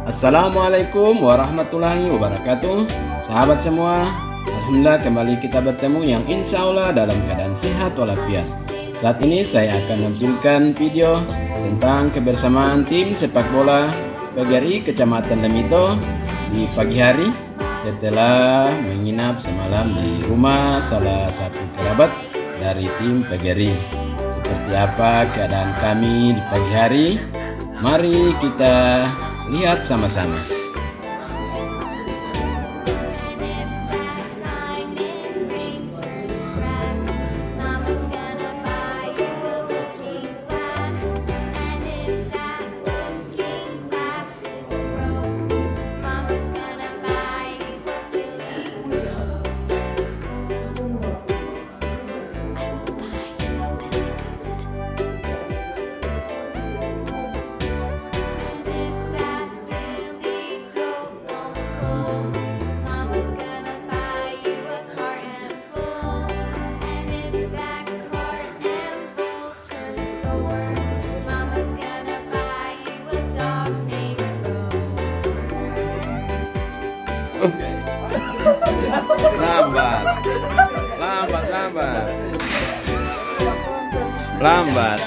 Assalamualaikum warahmatullahi wabarakatuh. Sahabat semua, alhamdulillah kembali kita bertemu yang insya Allah dalam keadaan sehat walafiat. Saat ini saya akan menampilkan video tentang kebersamaan tim sepak bola PGRI Kecamatan Lemito di pagi hari setelah menginap semalam di rumah salah satu kerabat dari tim PGRI. Seperti apa keadaan kami di pagi hari? Mari kita lihat sama-sama. Lambat.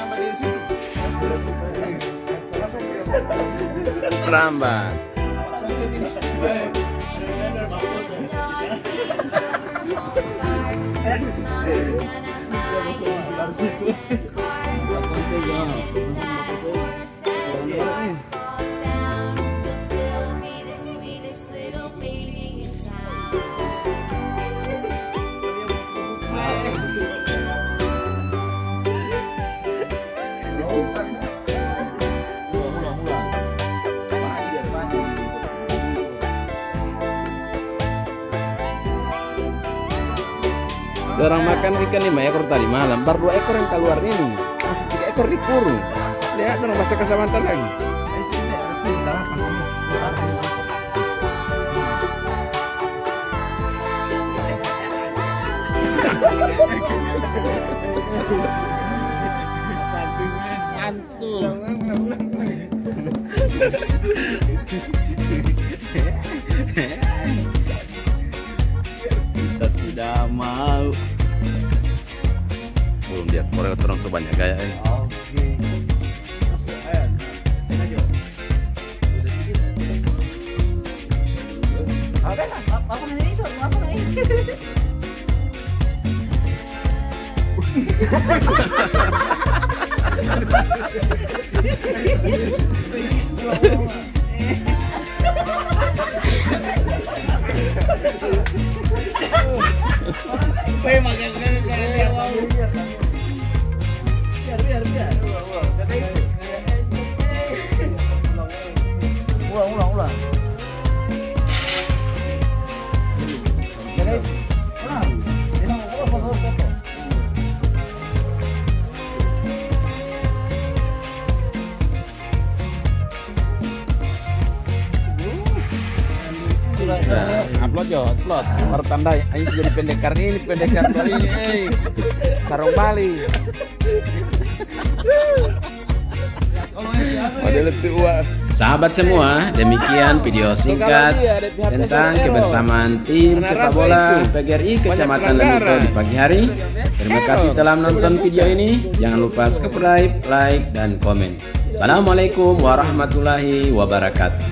Orang makan ikan 5 ekor tadi malam, baru 2 ekor yang keluar ini, masih 3 ekor dikurung. Lihat orang masa kesamatan lagi. Kita tidak mau. Belum lihat orang terang sebanyak kayak ini. Ulang. Upload. Baru tandai. Ini sudah pendekar ini, sarung Bali. Sahabat semua, demikian video singkat tentang kebersamaan tim sepak bola PGRI Kecamatan Lemito di pagi hari. Terima kasih telah menonton video ini. Jangan lupa subscribe, like, dan komen. Assalamualaikum warahmatullahi wabarakatuh.